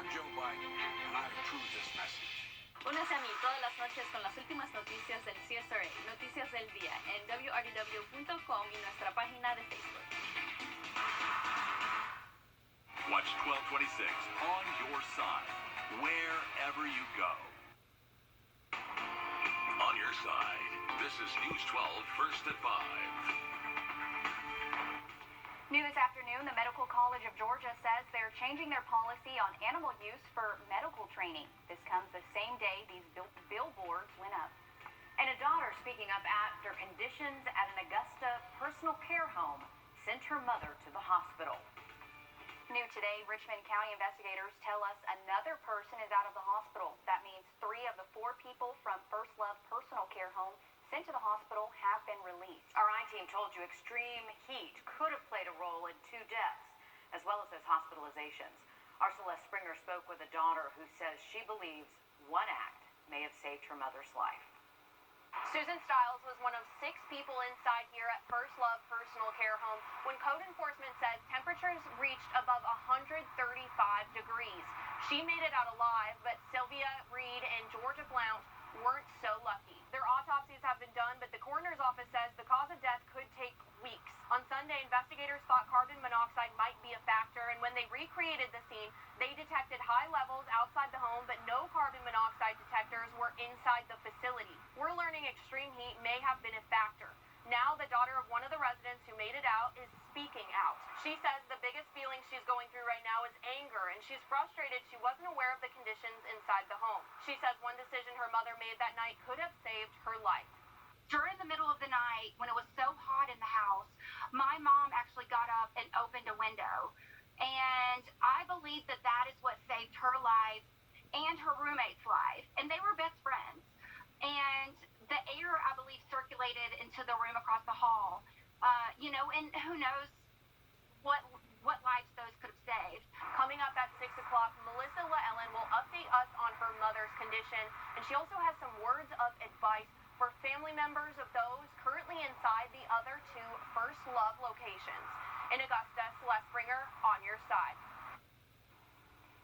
I'm Joe Biden, and I approve this message. Únase a mí todas las noches con las últimas noticias del CSRA, Noticias del Día, en wrdw.com y nuestra página de Facebook. Watch 1226 on your side, wherever you go. On your side, this is News 12 First at 5. New this afternoon, the Medical College of Georgia says they're changing their policy on animal use for medical training. This comes the same day these billboards went up. And a daughter speaking up after conditions at an Augusta personal care home sent her mother to the hospital. New today, Richmond County investigators tell us another person is out of the hospital. That means 3 of the 4 people from First Love Personal Care Home sent to the hospital have been released. Our I-team told you extreme heat could have played a role in 2 deaths, as well as those hospitalizations. Our Celeste Springer spoke with a daughter who says she believes one act may have saved her mother's life. Susan Stiles was one of 6 people inside here at First Love Personal Care Home when code enforcement says temperatures reached above 135 degrees. She made it out alive, but Sylvia Reed and Georgia Blount weren't so lucky. Their autopsies have been done, but the coroner's office says the cause of death could take weeks. On Sunday, investigators thought carbon monoxide might be a factor, and when they recreated the scene, they detected high levels outside the home, but no carbon monoxide detectors were inside the facility. We're learning extreme heat may have been a factor. Now, the daughter of one of the residents who made it out is speaking out. She says the biggest feeling she's going through right now is anger, and she's frustrated she wasn't aware of the conditions inside the home. She says one decision her mother made that night could have saved her life. During the middle of the night, when it was so hot in the house, my mom actually got up and opened a window. And I believe that that is what saved her life and her roommate's life. And they were best friends. And the air, I believe, circulated into the room across the hall. And who knows what lives those could have saved. Coming up at 6 o'clock, Melissa LaEllen will update us on her mother's condition. And she also has some words of advice for family members of those currently inside the other 2 First Love locations. In Augusta, Celeste Springer, on your side.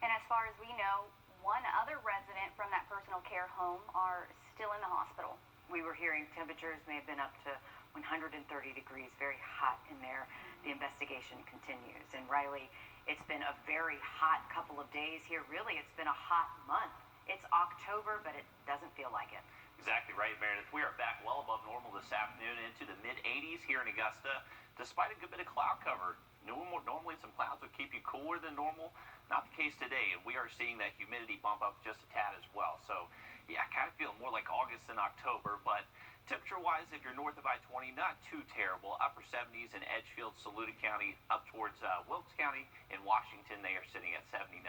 And as far as we know, 1 other resident from that personal care home are still in the hospital. We were hearing temperatures may have been up to 130 degrees, very hot in there. The investigation continues. And Riley, it's been a very hot couple of days here. Really, it's been a hot month. It's October, but it doesn't feel like it. Exactly right, Meredith. We are back well above normal this afternoon into the mid-80s here in Augusta, despite a good bit of cloud cover. Normally some clouds would keep you cooler than normal. Not the case today, and we are seeing that humidity bump up just a tad as well. So, yeah, kind of feeling more like August than October, but temperature-wise, if you're north of I-20, not too terrible. Upper 70s in Edgefield, Saluda County, up towards Wilkes County. In Washington, they are sitting at 79.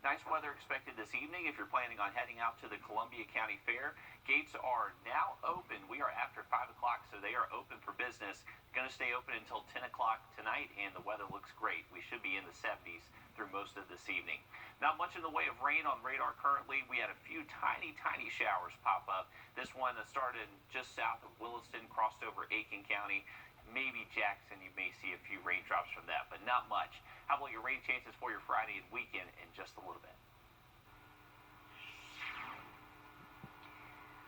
Nice weather expected this evening if you're planning on heading out to the Columbia County Fair. Gates are now open. We are after 5 o'clock, so they are open for business. Going to stay open until 10 o'clock tonight, and the weather looks great. We should be in the 70s through most of this evening. Not much in the way of rain on radar currently. We had a few tiny showers pop up. This one started just south of Williston, crossed over Aiken County. Maybe Jackson, you may see a few raindrops from that, but not much. How about your rain chances for your Friday and weekend in just a little bit?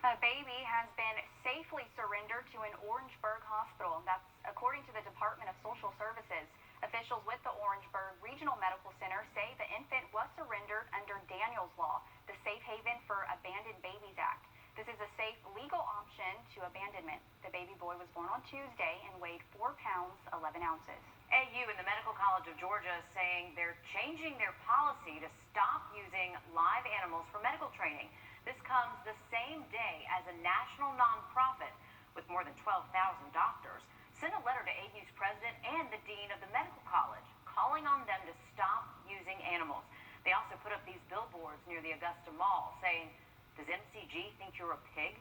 A baby has been safely surrendered to an Orangeburg hospital. That's according to the Department of Social Services. Officials with the Orangeburg Regional Medical Center say the infant was surrendered under Daniels Law, the Safe Haven for Abandoned Babies Act. This is a safe legal option to abandonment. The baby boy was born on Tuesday and weighed 4 pounds, 11 ounces. AU and the Medical College of Georgia is saying they're changing their policy to stop using live animals for medical training. This comes the same day as a national nonprofit with more than 12,000 doctors sent a letter to AU's president and the dean of the medical college calling on them to stop using animals. They also put up these billboards near the Augusta Mall saying, "Does MCG think you're a pig?"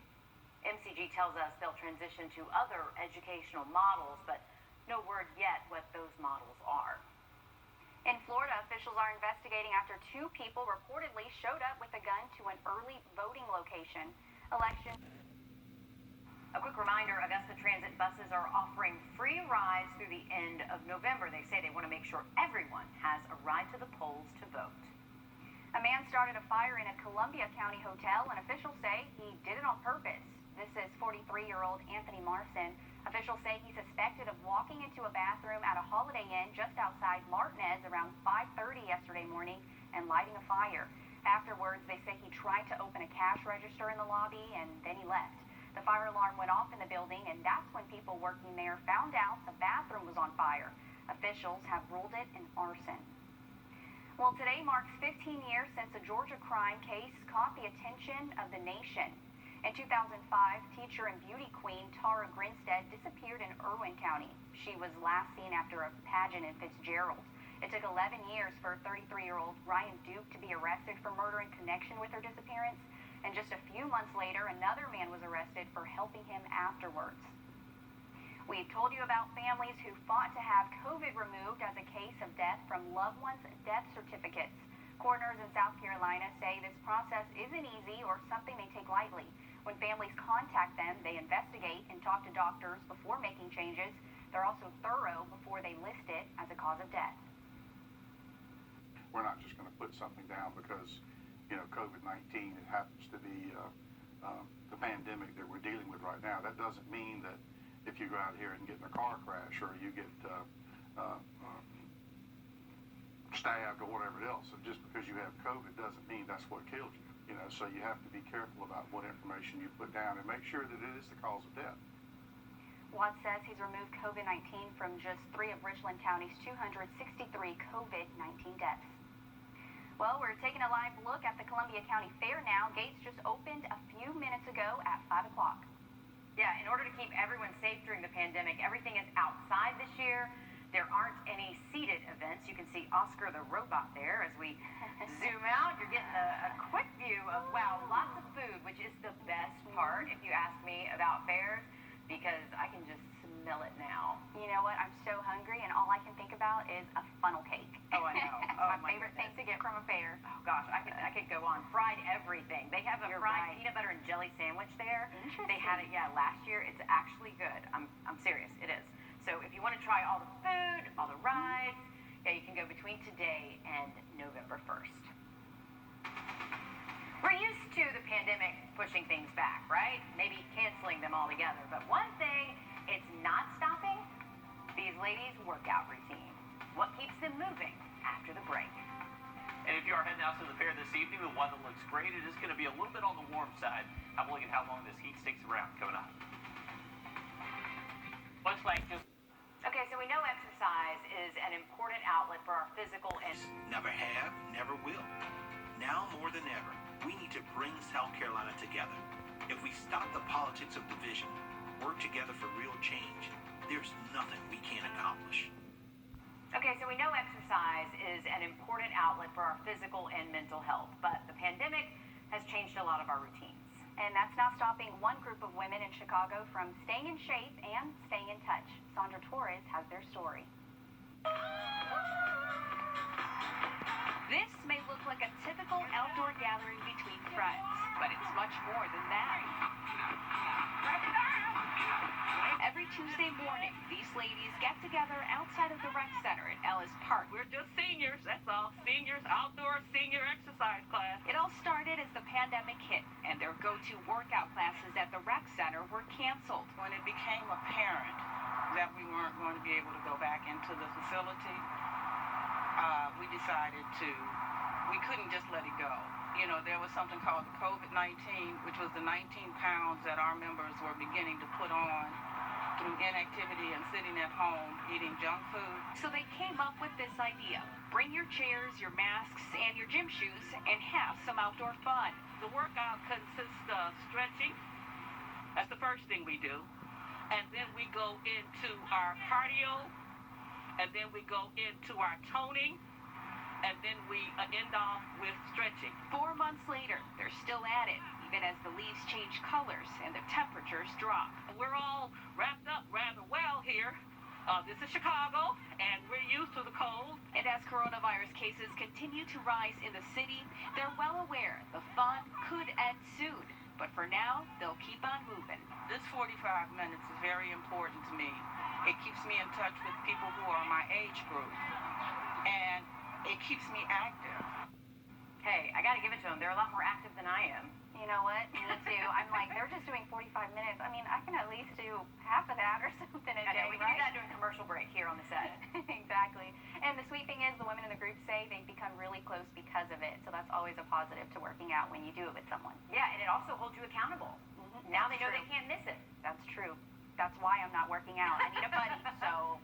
MCG tells us they'll transition to other educational models, but no word yet what those models are. In Florida, officials are investigating after 2 people reportedly showed up with a gun to an early voting location. A quick reminder, Augusta Transit buses are offering free rides through the end of November. They say they want to make sure everyone has a ride to the polls to vote. A man started a fire in a Columbia County hotel, and officials say he did it on purpose. This is 43-year-old Anthony Marson. Officials say he's suspected of walking into a bathroom at a Holiday Inn just outside Martinez around 5:30 yesterday morning and lighting a fire. Afterwards, they say he tried to open a cash register in the lobby, and then he left. The fire alarm went off in the building, and that's when people working there found out the bathroom was on fire. Officials have ruled it an arson. Well, today marks 15 years since a Georgia crime case caught the attention of the nation. In 2005, teacher and beauty queen Tara Grinstead disappeared in Irwin County. She was last seen after a pageant in Fitzgerald. It took 11 years for 33-year-old Ryan Duke to be arrested for murder in connection with her disappearance. And just a few months later, another man was arrested for helping him afterwards. We've told you about families who fought to have COVID removed as a case of death from loved ones' death certificates. Coroners in South Carolina say this process isn't easy or something they take lightly. When families contact them, they investigate and talk to doctors before making changes. They're also thorough before they list it as a cause of death. We're not just going to put something down because, COVID-19, it happens to be the pandemic that we're dealing with right now. That doesn't mean that if you go out here and get in a car crash or you get stabbed or whatever else, and just because you have COVID doesn't mean that's what killed you. So you have to be careful about what information you put down and make sure that it is the cause of death. Watts says he's removed COVID-19 from just 3 of Richland County's 263 COVID-19 deaths. Well, we're taking a live look at the Columbia County Fair now. Gates just opened a few minutes ago at 5 o'clock. Yeah, in order to keep everyone safe during the pandemic, everything is outside this year. There aren't any seated events. You can see Oscar the Robot there as we zoom out. You're getting a quick view of, wow, lots of food, which is the best part, if you ask me, about fairs, because I can just smell it now. You know what? I'm so hungry, and all I can think about is a funnel cake. Oh, I know. It's Oh, my favorite thing to get from a fair. Oh, gosh, I could go on. Fried everything. They have a You're fried right. peanut butter and jelly sandwich there. Interesting. They had it, last year. It's actually good. I'm serious. It is. So if you want to try all the food, all the rides, you can go between today and November 1st. We're used to the pandemic pushing things back, right? Maybe canceling them altogether. But one thing it's not stopping, these ladies' workout routine. What keeps them moving after the break? And if you are heading out to the fair this evening, the weather looks great. It is going to be a little bit on the warm side. Have a look at how long this heat sticks around coming up. Looks like just... Okay, so we know exercise is an important outlet for our physical and... Never have, never will. Now more than ever, we need to bring South Carolina together. If we stop the politics of division, work together for real change, there's nothing we can't accomplish. Okay, so we know exercise is an important outlet for our physical and mental health, but the pandemic has changed a lot of our routines. And that's not stopping one group of women in Chicago from staying in shape and staying in touch. Sandra Torres has their story. This may look like a typical outdoor gathering between friends, but it's much more than that. Every Tuesday morning, these ladies get together outside of the rec center at Ellis Park. We're just seniors, that's all. Seniors, outdoor senior exercise class. It all started as the pandemic hit, and their go-to workout classes at the rec center were canceled. When it became apparent that we weren't going to be able to go back into the facility, we decided we couldn't just let it go. There was something called the COVID-19, which was the 19 pounds that our members were beginning to put on through inactivity and sitting at home eating junk food. So they came up with this idea. Bring your chairs, your masks, and your gym shoes, and have some outdoor fun. The workout consists of stretching. That's the first thing we do. And then we go into our cardio, and then we go into our toning, and then we end off with stretching. 4 months later, they're still at it, even as the leaves change colors and the temperatures drop. We're all wrapped up rather well here. This is Chicago, and we're used to the cold. And as coronavirus cases continue to rise in the city, they're well aware the fun could end soon. But for now, they'll keep on moving. This 45 minutes is very important to me. It keeps me in touch with people who are my age group, and it keeps me active. Hey, I got to give it to them. They're a lot more active than I am. You know what? Me too. I'm like, they're just doing 45 minutes. I mean, I can at least do half of that or something a I day, know, we can right? do that during commercial break here on the set. Exactly. And the sweet thing is, the women in the group say they've become really close because of it. So that's always a positive to working out when you do it with someone. Yeah, and it also holds you accountable. Now they know they can't miss it. That's true. That's why I'm not working out. I need a buddy. So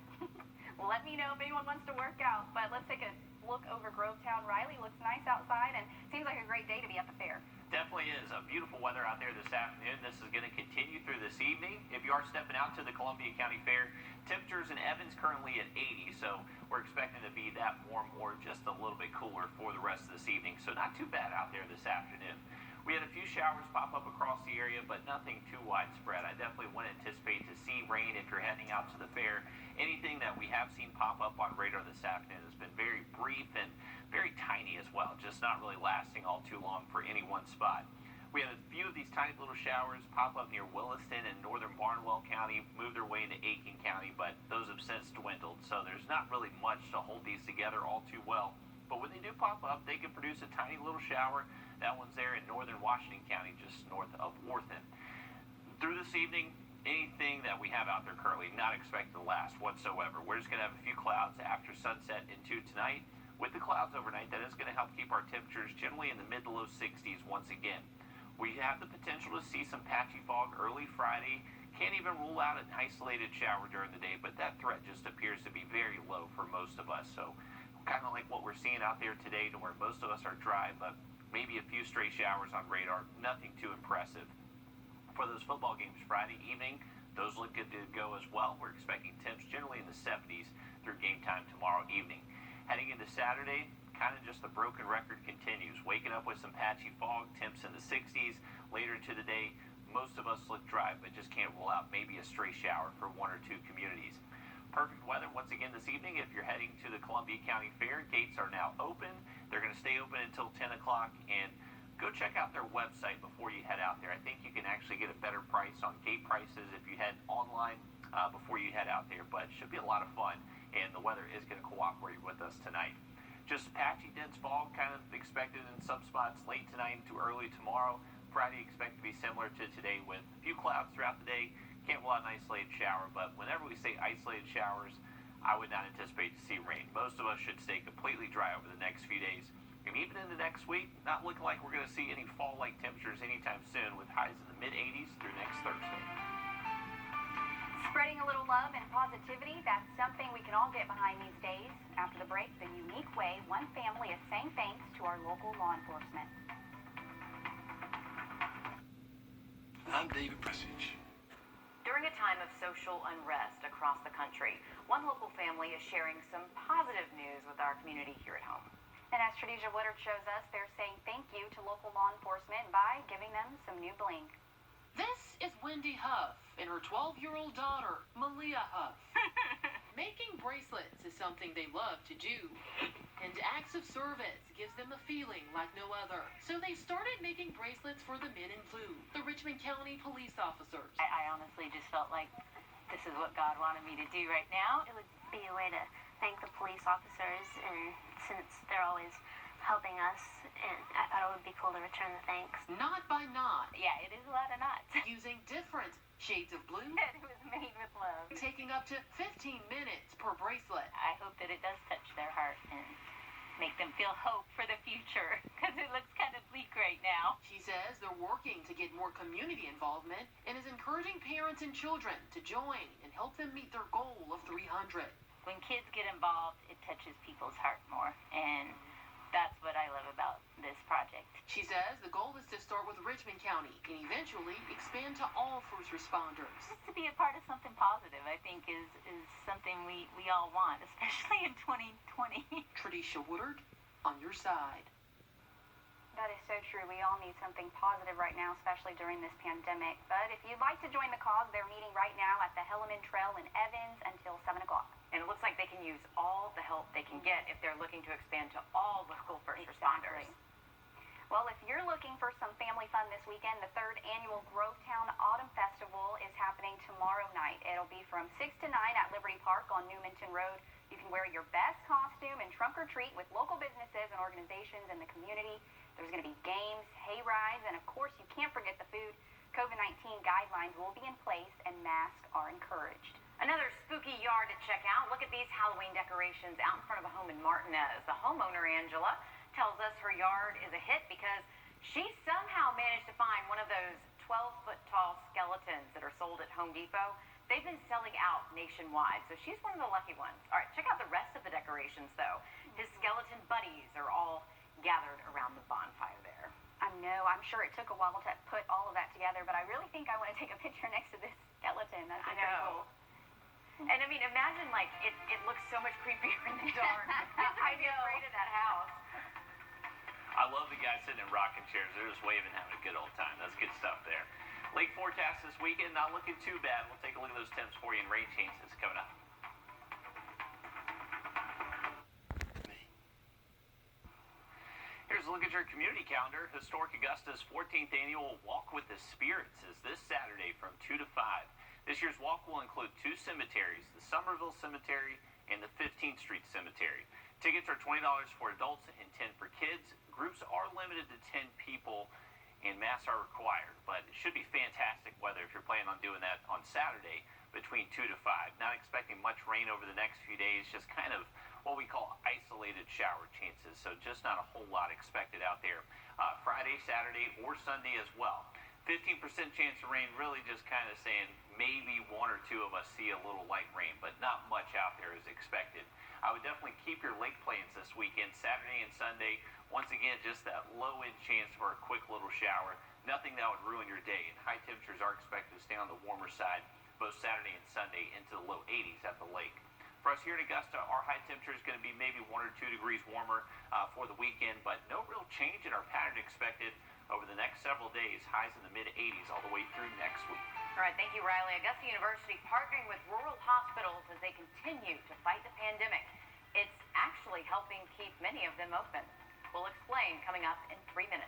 let me know if anyone wants to work out. But let's take a look over Grovetown. Riley, looks nice outside and seems like a great day to be at the fair. Definitely is. Beautiful weather out there this afternoon. This is going to continue through this evening. If you are stepping out to the Columbia County Fair, temperatures in Evans currently at 80, so we're expecting to be that warm or just a little bit cooler for the rest of this evening. So not too bad out there this afternoon. We had a few showers pop up across the area, but nothing too widespread. I definitely wouldn't anticipate to see rain if you're heading out to the fair. Anything that we have seen pop up on radar this afternoon has been very brief and very tiny as well, just not really lasting all too long for any one spot. We had a few of these tiny little showers pop up near Williston and northern Barnwell County, move their way into Aiken County, but those have since dwindled, so there's not really much to hold these together all too well. But when they do pop up, they can produce a tiny little shower. That one's there in northern Washington County, just north of Wortham. Through this evening, anything that we have out there currently, not expected to last whatsoever. We're just going to have a few clouds after sunset into tonight. With the clouds overnight, that is going to help keep our temperatures generally in the mid to low 60s once again. We have the potential to see some patchy fog early Friday. Can't even rule out an isolated shower during the day, but that threat just appears to be very low for most of us. So kind of like what we're seeing out there today, to where most of us are dry, but maybe a few stray showers on radar, nothing too impressive. For those football games Friday evening, those look good to go as well. We're expecting temps generally in the 70s through game time tomorrow evening. Heading into Saturday, kind of just the broken record continues. Waking up with some patchy fog, temps in the 60s. Later into the day, most of us look dry, but just can't rule out maybe a stray shower for one or two communities. Perfect weather once again this evening if you're heading to the Columbia County Fair. Gates are now open. They're going to stay open until 10 o'clock, and go check out their website before you head out there. I think you can actually get a better price on gate prices if you head online before you head out there, but it should be a lot of fun, and the weather is going to cooperate with us tonight. Just patchy dense fog kind of expected in some spots late tonight into early tomorrow. Friday expected to be similar to today with a few clouds throughout the day. Can't rule out an isolated shower, but whenever we say isolated showers, I would not anticipate to see rain. Most of us should stay completely dry over the next few days. And even into next week, not looking like we're going to see any fall-like temperatures anytime soon, with highs in the mid-80s through next Thursday. Spreading a little love and positivity, that's something we can all get behind these days. After the break, the unique way one family is saying thanks to our local law enforcement. I'm David Presage. During a time of social unrest across the country, one local family is sharing some positive news with our community here at home. And as Wrdw shows us, they're saying thank you to local law enforcement by giving them some new bling. This is Wendy Huff and her 12-year-old daughter, Malia Huff. Making bracelets is something they love to do, and acts of service gives them a feeling like no other. So they started making bracelets for the men in blue, the Richmond County police officers. I honestly just felt like this is what God wanted me to do right now. It would be a way to thank the police officers, and since they're always helping us, and I thought it would be cool to return the thanks. Knot by knot. Yeah, it is a lot of knots. Using different shades of blue. It was made with love. Taking up to 15 minutes per bracelet. I hope that it does touch their heart and make them feel hope for the future, because it looks kind of bleak right now. She says they're working to get more community involvement and is encouraging parents and children to join and help them meet their goal of 300. When kids get involved, it touches people's heart more, and that's what I love about this project. She says the goal is to start with Richmond County and eventually expand to all first responders. Just to be a part of something positive, I think, is something we all want, especially in 2020. Wrdw on your side. That is so true. We all need something positive right now, especially during this pandemic. But if you'd like to join the cause, they're meeting right now at the Helleman Trail in Evans until 7 o'clock. And it looks like they can use all the help they can get if they're looking to expand to all local first responders. Well, if you're looking for some family fun this weekend, the 3rd annual Grovetown Autumn Festival is happening tomorrow night. It'll be from 6 to 9 at Liberty Park on Newmanton Road. You can wear your best costume and trunk or treat with local businesses and organizations in the community. There's going to be games, hay rides, and of course, you can't forget the food. COVID-19 guidelines will be in place and masks are encouraged. Another spooky yard to check out. Look at these Halloween decorations out in front of a home in Martinez. The homeowner, Angela, tells us her yard is a hit because she somehow managed to find one of those 12-foot tall skeletons that are sold at Home Depot. They've been selling out nationwide, so she's one of the lucky ones. All right, check out the rest of the decorations, though. His skeleton buddies are all gathered around the bonfire there. I know, I'm sure it took a while to put all of that together, but I really think I want to take a picture next to this skeleton. That's I pretty know. cool. And I mean, imagine like it looks so much creepier in the dark. I'd be afraid of that house. I love the guys sitting in rocking chairs. They're just waving, having a good old time. That's good stuff there. Lake forecast this weekend, not looking too bad. We'll take a look at those temps for you and rain chances coming up. Here's a look at your community calendar. Historic Augusta's 14th annual Walk with the Spirits is this Saturday from 2 to 5. This year's walk will include 2 cemeteries, the Somerville Cemetery and the 15th Street Cemetery. Tickets are $20 for adults and $10 for kids. Groups are limited to 10 people and masks are required, but it should be fantastic weather if you're planning on doing that on Saturday between 2 to 5. Not expecting much rain over the next few days, just kind of what we call isolated shower chances, so just not a whole lot expected out there. Friday, Saturday, or Sunday as well. 15% chance of rain, really just kind of saying maybe 1 or 2 of us see a little light rain, but not much out there is expected. I would definitely keep your lake plans this weekend, Saturday and Sunday. Once again, just that low-end chance for a quick little shower. Nothing that would ruin your day. And high temperatures are expected to stay on the warmer side both Saturday and Sunday into the low 80s at the lake. For us here in Augusta, our high temperature is going to be maybe 1 or 2 degrees warmer for the weekend, but no real change in our pattern expected over the next several days. Highs in the mid-80s all the way through next week. All right, thank you, Riley. Augusta University partnering with rural hospitals as they continue to fight the pandemic. It's actually helping keep many of them open. We'll explain coming up in 3 minutes.